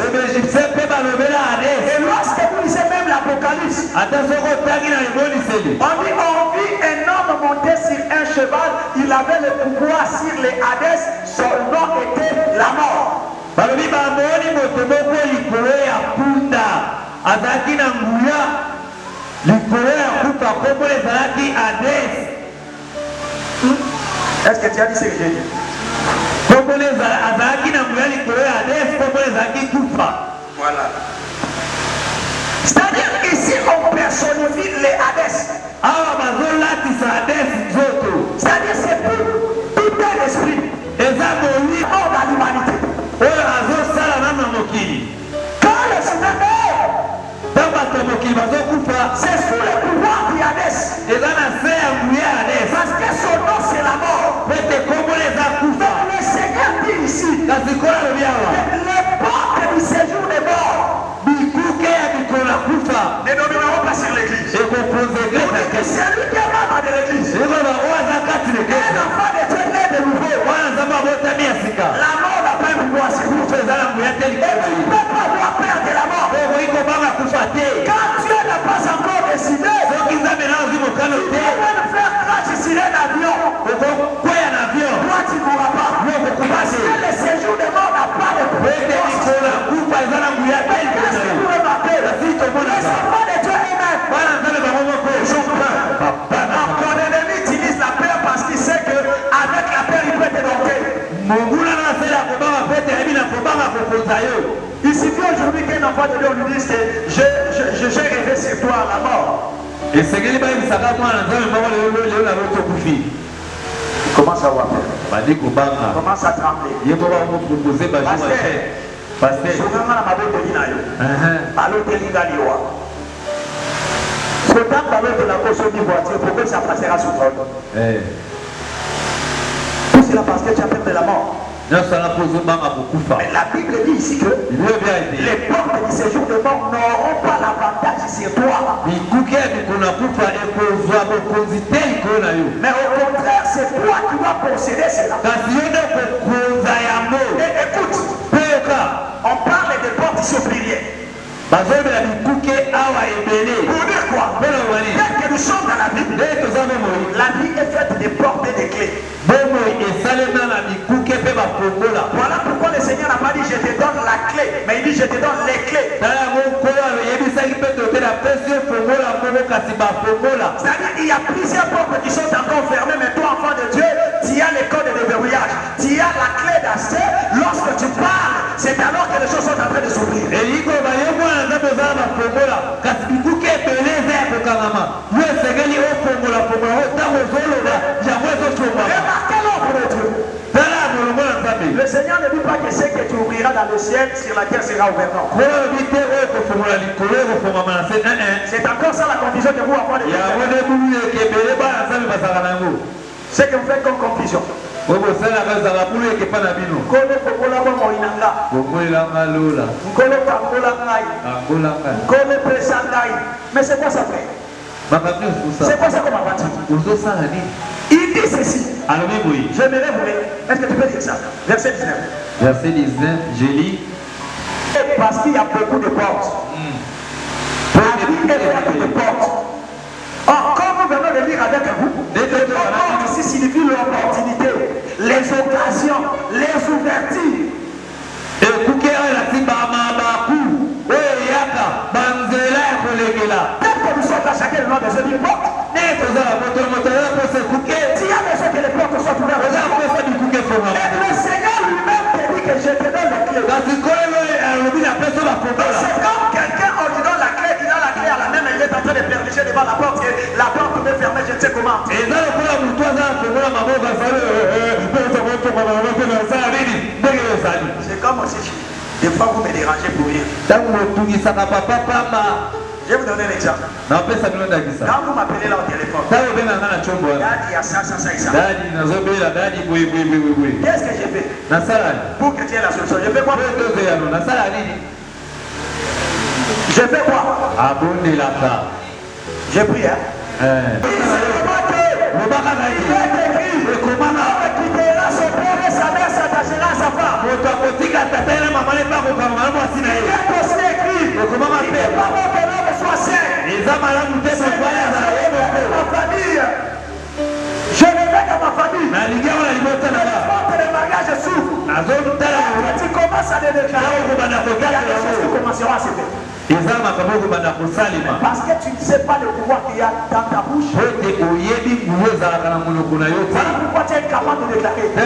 A: Et lorsque vous lisez même l'Apocalypse, on vit un homme monté sur un cheval. Il avait le pouvoir sur les Hadès. Son nom était la mort.
B: azalaki na nguya likolo ya kufa kombo ezalaki Hades.
A: Est-ce que tu as dit ce que j'ai dit?
B: Kombo azalaki na nguya likolo ya Hades, kombo ezalaki kufa.
A: Voilà. C'est-à-dire ici on personnifie les Hades.
B: Awa bazolatisa Hades nzoto.
A: C'est-à-dire c'est tout un esprit.
B: Eza boyi
A: Hors de l'humanité.
B: oyo azosala nano na mokili.
A: Quand les humains meurent,
B: Ntango bato ya mokili bazokufa
A: c'est sous le pouvoir du Hades.
B: eza na se ya nguya ya Hades.
A: Parce que son nom c'est la mort.
B: Pete kombola eza kufa.
A: Le Seigneur dit ici,
B: Kasi kola lobi awa
A: les portes du séjour des morts
B: bikuke ya mikolo na kufa
A: ne domineront pas sur l'église.
B: ekokonza eglise ya Kristo.
A: C'est lui qui est membre de l'église.
B: ekoba oyo aza kati na
A: Un
B: eglise
A: enfant de Dieu né de nouveau.
B: wana nzambe abotami ya sika
A: La mort n'a pas un pouvoir sur vous.
B: kufa eza na nguya te
A: Et
B: likolo
A: tu ne
B: ye.
A: peux pas avoir peur de la mort.
B: okoki kobanga kufa te
A: Quand Dieu n'a pas encore décidé,
B: soki nzambe na ozwi mokano
A: tu
B: te
A: peux faire crash sur un avion.
B: okokwea na avion
A: Toi, tu ne mourras pas.
B: yo okokufa
A: Parce que
B: te
A: le séjour des morts n'a pas de
B: ete
A: pouvoir.
B: mikolo na kufa eza na nguya te likolo
A: Est-ce
B: na
A: que
B: yo.
A: vous remarquez?
B: kasi tomona
A: Les enfants de Dieu eux-mêmes,
B: bana nzambe bango moko
A: ils ont peur. Ton ennemi utilise la peur parce qu'il sait qu'avec la peur, il peut te dompter.
B: monguna na asala kobanga pete yebi na kobanga kokonza yo.
A: Il suffit aujourd'hui qu'un enfant de Dieu lui dise que j'ai rêvé sur toi la mort.
B: esengeli bayebisaka mwana nzambe moko lelo na loto okufi
A: Il commence à avoir peur.
B: bandi
A: Il
B: kobanga
A: commence à trembler.
B: ye moko bakopropose bajour
A: Pasteur.
B: paster
A: Songanga na maboteli na yo. Baloteli nga liwa. Sotan balotela kosomi voiture, pourquoi ça passera sous toi? Tout cela parce que tu as peur de la mort.
B: nyonso wana mpo ozobanga kokufa
A: Mais la Bible dit ici que
B: libio bia ete
A: les portes du séjour de mort n'auront pas l'avantage sur toi.
B: bikuke ya mikolo na kufa ekozwa bokonzi te likolo na yo
A: Mais au contraire, c'est toi qui vas posséder cela.
B: kasi yo nde kokonza yango.
A: Et écoute,
B: mpe yoka
A: on parle des portes ici au pluriel.
B: bazobela bikuke awa ebele
A: Pour dire quoi?
B: mpe na obani
A: Dès que nous sommes dans la Bible,
B: nde toza bomoi
A: la vie est faite des portes et des clés.
B: bomoi esalema na bikuke mpe bafongola.
A: Voilà pourquoi le Seigneur n'a pas dit je te donne la clé, mais il dit je te donne les clés.
B: tala yango nkolo ayebisaki petro te napesi yo fongola moko kasi bafongola.
A: C'est-à-dire qu'il y a plusieurs portes qui sont encore fermées, mais toi, enfant de Dieu, tu as les codes de verrouillage. Tu as la clé d'accès. Lorsque tu parles, c'est alors que les choses sont en train de s'ouvrir.
B: elingi koloba yo mwana nzambe oza na bafongola kasi bikuke ebele eza ya kokangama yo esengeli ofongola-fongola o ntango ozoloba yango ezofongama.
A: Remarquez l'ombre de Dieu.
B: tala ya molongo na nzambe
A: Le Seigneur ne dit pas que ce que tu ouvriras dans le ciel, sur la terre sera ouvert. Non.
B: nkolo olobi te oyo kofongola likolo ekofongama na se
A: C'est encore ça la confusion que vous, enfants de Dieu.
B: yango nde bulu eke ebele bana nzambe bazalaka na yango
A: Ce que vous faites comme confusion.
B: oyo bosalaka ezalaka bulu eke epa na bino
A: Nkolo fongola kwa moinanga.
B: bomolelanga lola
A: Nkolo kangola ngai.
B: angolanga
A: Nkolo pesa ngai. Mais c'est quoi ça frère?
B: makambo nyonso
A: C'est
B: osala
A: quoi ça comme aventure?
B: ozosala nini
A: Il dit ceci.
B: alobi boye
A: J'aimerais vous lire. Est-ce que tu peux lire ça? Verset 19.
B: verset 19 je lis
A: Parce qu'il y a beaucoup de portes. La vie est faite de portes. Or, comme nous venons de lire avec vous, les portes ici signifient l'opportunité, les occasions, les ouvertures.
B: ekuke oyo elati bamabaku oyo eyaka banzela ya kolekela
A: Dès que nous sommes là, chacun le nom de cette porte.
B: nde tozala moto moto oza mposa ekuke
A: Tu as besoin que les portes soient ouvertes.
B: oza mposa bikuke efongama
A: Et le Seigneur lui-même te dit que je te donne les clés.
B: kasi koyo alobi na peso bafongola
A: C'est comme quelqu'un, on lui donne la clé, il a la clé à la main, mais il est en train de perlicher devant la porte. Et la porte peut fermer, je ne sais comment.
B: eza lokola motu aza afongola maboko asali nasala nini ndenge ezali
A: C'est comme aussi, des fois vous me dérangez pour rien.
B: ntango motungisaka papa pamba
A: Je vais vous donner un exemple.
B: napesa bino ndakisa
A: Quand vous m'appelez là au téléphone,
B: ntango obenganga na combo wana
A: Dad, il y a ça, ça, ça et ça.
B: dadi nazobela dadi boyeboyeboyeboye
A: Qu'est-ce que j'ai fait
B: nasalani
A: pour que tu aies la solution? Je fais quoi?
B: oyo tozeyano nasala nini
A: Je fais quoi?
B: abondelaka
A: J'ai pris, hein?
B: lobaka na
A: Il
B: ye
A: est écrit,
B: ekomama
A: l'homme quittera son père et sa mère s'attachera à sa femme.
B: moto akotika tata ye na mama ne mpa kokangama na mwasi na
A: Il
B: ye
A: est aussi écrit,
B: ekomama
A: il
B: mpe
A: n'est pas bon que l'homme soit saint.
B: eza malamu te motwale azala ye moko
A: Ma famille, je réveille à ma famille.
B: nalingi awo na libota na
A: Les
B: ba
A: portes de mariage s'ouvrent.
B: nazotala
A: Tu commences à le déclarer.
B: okobanda
A: Il y a
B: kotala
A: des choses qui
B: yango
A: commenceront à se faire. Parce que tu ne sais pas le pouvoir qu'il y a dans ta bouche. Voilà pourquoi tu es capable de déclarer. Et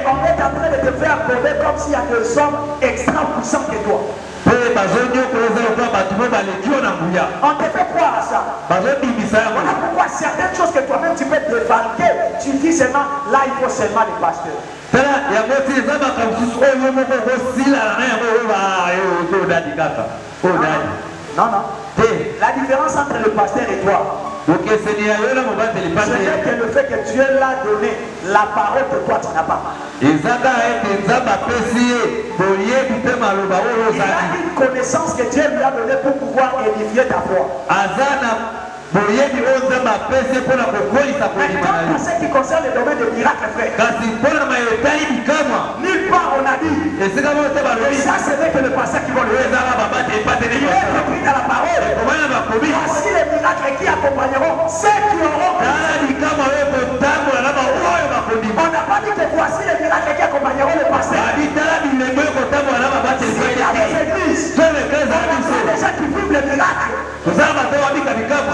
A: on est en train de te faire tomber comme s'il y a des hommes extra puissants que toi. On te fait croire à ça. Voilà pourquoi certaines choses que toi-même tu peux dévalquer, tu dis seulement, là il faut seulement les pasteurs. Non, non. La différence entre le pasteur et toi, c'est que le fait que Dieu l'a donné, la parole que toi tu n'as pas. Il a une connaissance que Dieu lui a donnée pour pouvoir édifier ta foi. Maintenant, pour ce qui concerne le domaine des miracles, frère, nulle part on a dit. Et ça, ce n'est que le pasteur qui va le faire. Il est écrit dans la parole. Voici les miracles qui accompagneront ceux qui auront. On n'a pas dit que voici les miracles qui accompagneront le pasteur. Il y a des églises. On a déjà qui vivent les miracles.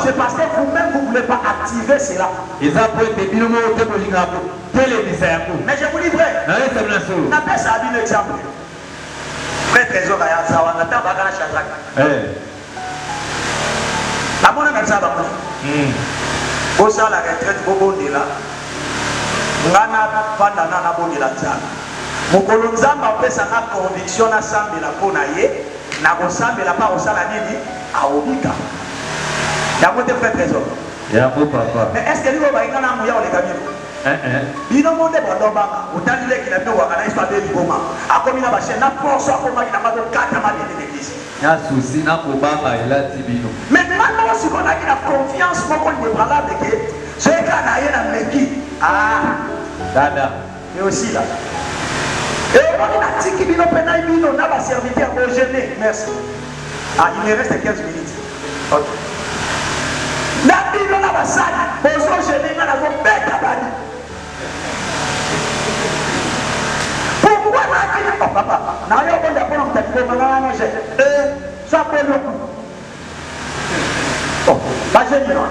A: C'est parce que vous-même vous ne voulez pas activer cela. Mais je vous dis vrai. On appelle ça un exemple. Frère Trésor, on attend Bagana Chazak. La monnaie comme ça, pour ça, la retraite, Bobo de là. Ngana Pandana Nabo de la Tchad. Mokolonzamba pesa na conviction na sambe la ponaye. Na kosambe la pa osala nini aobika. Yako te frère Trésor.
B: Yako papa.
A: Mais est-ce que nous va ingana muya ole kamino? Bino monde bondoba utandile kila ndo wakana histoire de liboma. Akomina ba chena force akoma kina mazo kata ma de l'église.
B: Ya souci na kobanga elati bino.
A: Maintenant si on a une confiance moko inébranlable que ce kana yena meki. Dada. Et aussi là. Et on a dit que bino pena bino na ba serviteur au gêner. Merci. Il me reste 15 minutes. OK. La Bible n'a pas ça. Bonjour, je n'ai pas la bête à bani. Pourquoi n'a pas dit papa? N'a rien bon d'apprendre ta vie, mais n'a rien. Ça peut le coup. Oh, pas génial.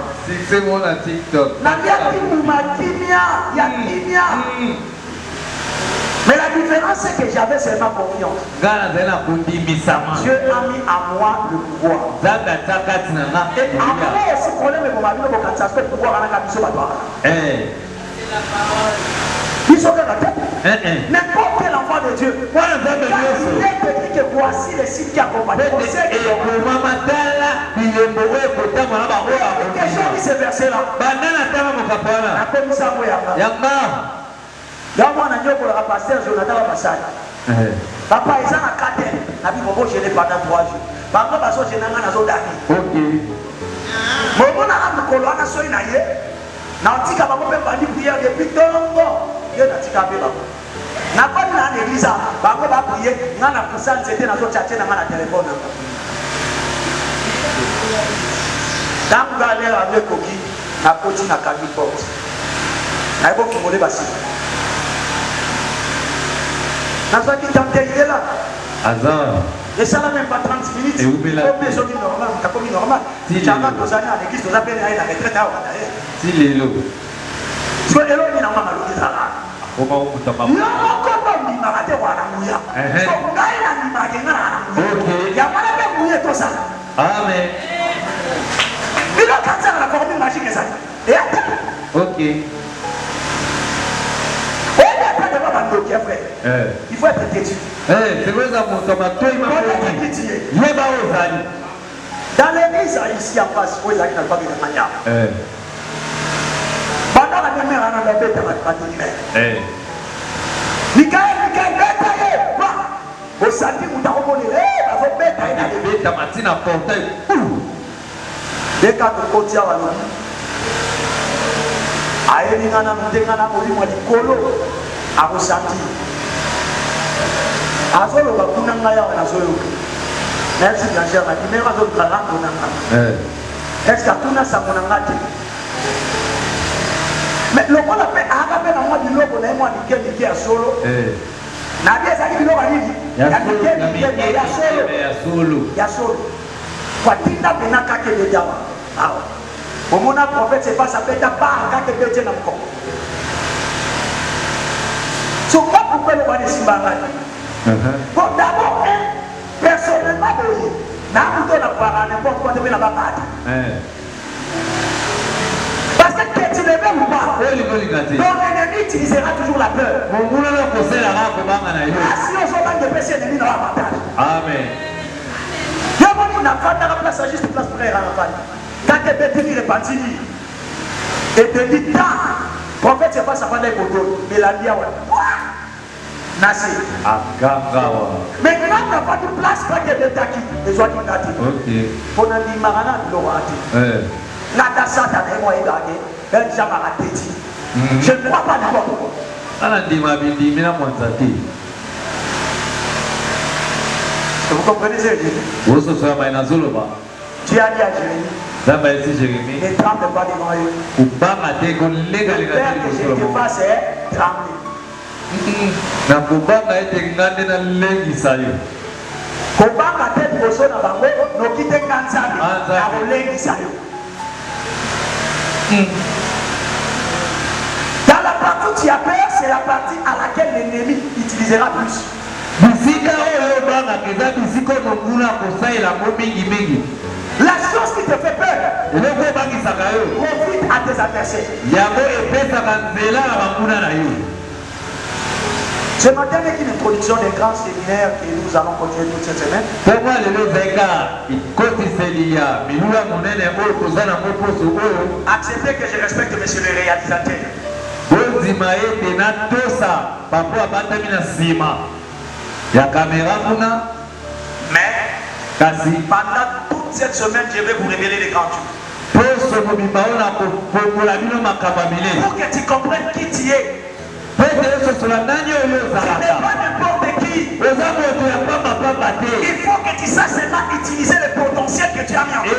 B: C'est mon TikTok.
A: N'a rien dit pour ma kimia. Il y a kimia. Mais la différence c'est que j'avais seulement confiance. Dieu a mis à moi le pouvoir. Et à moi aussi, problème est pour ma vie, pour que ça soit le pouvoir à la mission de ils sont dans la tête. N'importe quel enfant de Dieu. Quand il est dit que voici les signes qui accompagnent. On sait que ce verset-là. La commission là, moi, on a dit que pasteur Jonathan va passer. Papa, ils ont un cadre. La vie va gêner pendant 3 jours. Papa, va se gêner dans la zone d'amis. Ok. Mais on a un colon à soigner. Nantika va me faire prière depuis longtemps. Dieu n'a pas fait. Na pas dans l'église, bango va prier. On a poussé c'était dans notre chat dans la téléphone. Quand vous allez avec Koki, na petit na Kami porte. Na ebo kimole basi. Nasa qui tente il est là. Azar. Et ça n'a même pas 30 minutes. Et vous la comme les autres normal, t'as comme normal. Si tu as pas deux années à l'église, tu as peine à la retraite à
B: si les lots.
A: Parce que l'eau n'est pas mal au désert.
B: Comment on t'a pas.
A: Non, comment on m'a raté ou à la mouilla. Donc là il a mis ma gueule à la mouilla. Il y a pas la mouiller tout ça.
B: Amen.
A: Il a quand ça la formule magique ça. Et
B: OK.
A: Il faut être têtu.
B: C'est vrai ça mon tomato il m'a dit.
A: Dans l'église ici en face, où il a pas de manière. Pendant la même heure, on a bête à ma patrie. Michael, bête au samedi, vous t'avez reconnu. Bête à matin, portail. Dès quand on continue à l'eau. Aïe, on a dit colo. A ressenti. Azolo va kuna ngaya na zoyo. Merci bien cher, ma dimera zo trala konanga. Est-ce que tuna samona ngati? Mais le monde appelle arabe na moi du lobo na moi di keni ki a solo. Na bien ça qui biloko nini? Ya solo. Kwa tinda benaka ke de dawa. Ah. Au mon prophète c'est pas ça peut être pas quand que Dieu n'a pas. So pas pourquoi le bani simbanga. Bon d'abord personnellement na plutôt la parole n'importe quoi de la bataille. Parce que tu ne veux pas. Ton ennemi utilisera toujours la peur. Si on s'en va de péché, l'ennemi n'a pas avantage.
B: Amen.
A: Il y a une affaire dans la place, juste place pour frère à la famille. Quand tu es béni, répandu, et te dit, prophète, c'est pas ça, pas des poteaux, mais la vie, Nasi. Mais quand tu n'as pas de place, quand tu es béni, les autres qui t'ont dit. Pour nous dire, Marana, tu l'auras dit. Nada Satan et moi, il a dit, ben, je ne crois pas d'abord. Vous comprenez ce que je dis? Tu as dit à Jérémie, ne tremble pas devant eux. Le père que je te fasse est trembler. Kobanga tête poso na bango nokite kanzabe na rolengisa yo. Dans la partie où tu as peur, c'est la partie à laquelle l'ennemi utilisera plus. La chose qui te fait peur, profite à tes adversaires. Ce matin, avec une introduction des grands séminaires que nous allons continuer toute cette semaine. Acceptez que je respecte monsieur le réalisateur. Mais pendant toute cette semaine, je vais vous révéler les grands dieux. Pour que tu comprennes qui tu es. Ce n'est pas n'importe qui. Il faut que tu saches seulement utiliser le potentiel que tu as mis en place.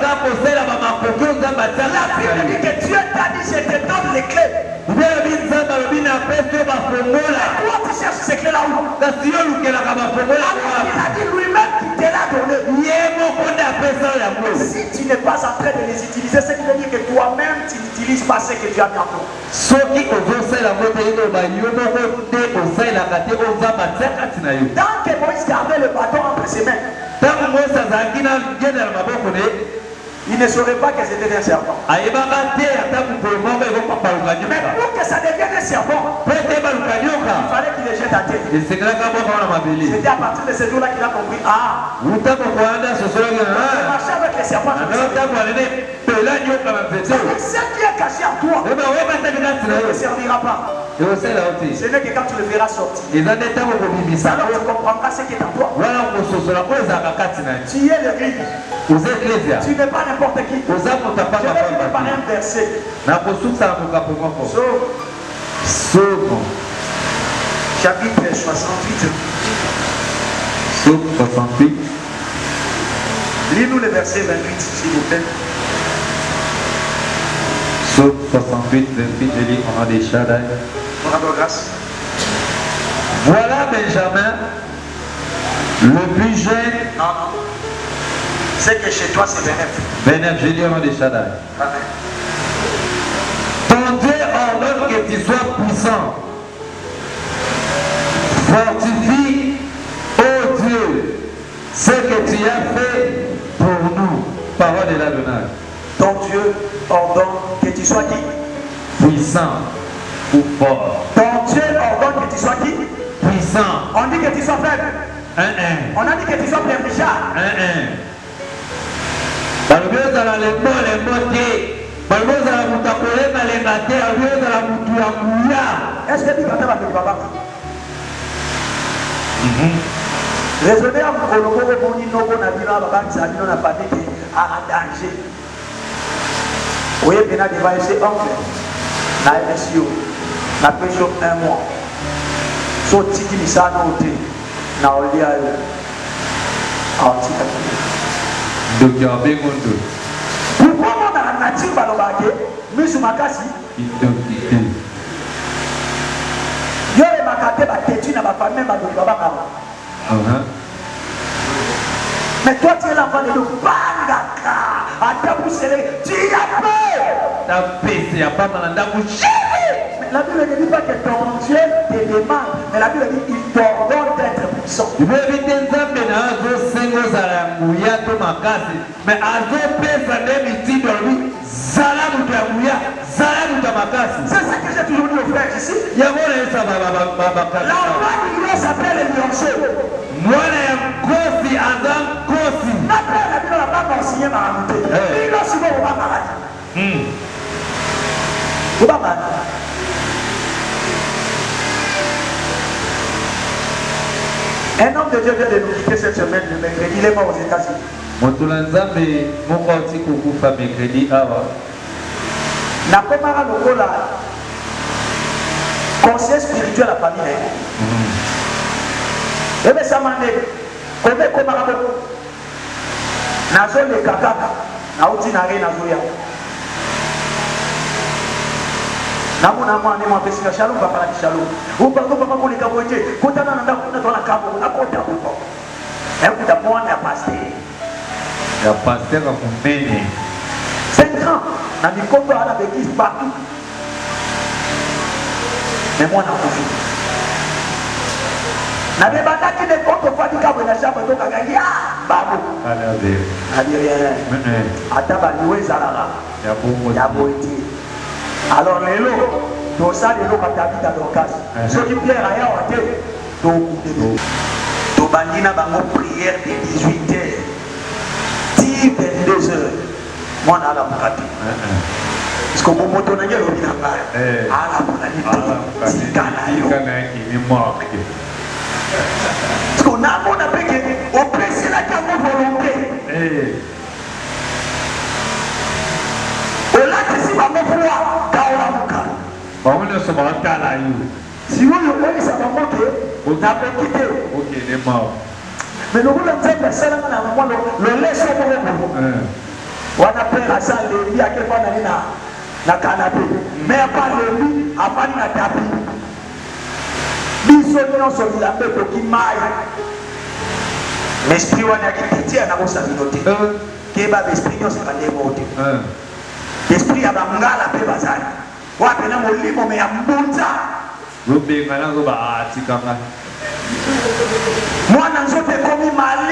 A: La Bible dit que Dieu t'a dit, je te donne les clés. Toi, tu cherches ces clés là-haut. Il a dit lui-même qu'il te l'a donné. Si tu n'es pas en train de les utiliser, c'est qui veut dire que toi-même, tu n'utilises pas ce que tu as mis en place. Tant que Moïse gardait le bâton entre ses mains, il ne saurait pas que c'était un serpent. Mais pour que ça devienne un serpent, il fallait qu'il le jette à terre. C'était à partir de ce jour-là qu'il a compris. Marcher avec les serpents. Ce qui est caché à toi ne servira pas. Ce n'est que quand tu le verras sortir. Alors tu comprendras ce qui est en toi. Tu es le riche. Tu n'es pas n'importe qui. Je vais finir par un verset. Chapitre 68.
B: Psaume 68.
A: Lis-nous le verset 28, s'il vous plaît.
B: Psaume 68, 28, je lis au nom des Shaddai.
A: Grâce.
B: Voilà Benjamin, le plus jeune.
A: Non. C'est que chez toi c'est Benef.
B: Benef, je lis au nom des Shaddai.
A: Amen.
B: Ton Dieu ordonne que tu sois puissant. Fortifie, ô Dieu, ce que tu as fait pour nous. Parole de l'Adonai.
A: Ton Dieu ordonne que tu sois qui?
B: Puissant ou fort.
A: Ton Dieu ordonne que tu sois qui?
B: Puissant.
A: On dit que tu sois faible. On a dit que tu sois pleurnichard. Est-ce que tu vas faire avec papa? Raisonnez à vous colombo boni nobo na bino baba nzali na panique à danger. Oye bena devant ese oncle na MSU na pension 1 mois. So tiki misana ote na olia yo. Atika.
B: Docteur Bengondo.
A: Pourquoi dans la nature balobake misu makasi?
B: Identité.
A: Yo te battu dans ma famille, mais toi tu es l'enfant de Dieu. Bangaka. Tu y as peur. Mais la Bible ne dit pas que ton Dieu te demande, mais la Bible dit qu'il t'ordonne d'être puissant. C'est ça que j'ai toujours dit aux frères ici. L'enfant du lion s'appelle le lionceau. Ma père, la Bible n'a pas enseigné ma ramonté. Il a souvent au bas malade. Au bas malade. Un homme de Dieu vient de nous quitter cette semaine, le mercredi, il est mort aux États-Unis. Nakomara lokola conseiller spirituel à la famille. Et bien ça m'a dit, comment komara boko nazo le kaka nauti na re nazo ya namona mwana mwa pesi shalom papa la shalom upa papa ko le kaboje kotana na ndakuna tona kabo akota ko ekuta mwana pasteur
B: ya pasteur a kumene
A: 5 ans na mikondo ala l'église partout. Mais moi na kofi. Na bebata ki de koto fadi ka bwana shamba to kagangi babu. Ala ataba niwe zalala. Ya boiti. Alors lelo to ça lelo katabita dokas. So ki Pierre aya wate to kutelo. To bandina bango prière de 18h. 22h. Moi, on a la pratique. Parce que mon moto n'a pas de la pratique. Parce qu'on a mon appel au président qui a mon volonté. Au lac ici, ma foi, si vous le voyez, ça va manquer. On a pas quitté.
B: Ok, il est mort.
A: Mais nous voulons dire que c'est là, le laisse au moment. On appelle ça le lit à quel point on est na canapé. Mais à part le lit, à part na tapis. Biso non so la pepe qui maille. Mais esprit on a qui tient na bossa minoté. Ke ba esprit non se kande moté. Esprit ya bangala pe bazali. Wa pena molimo me ya mbunza. Robe ngana zo ba atikanga. Mwana nzote komi mal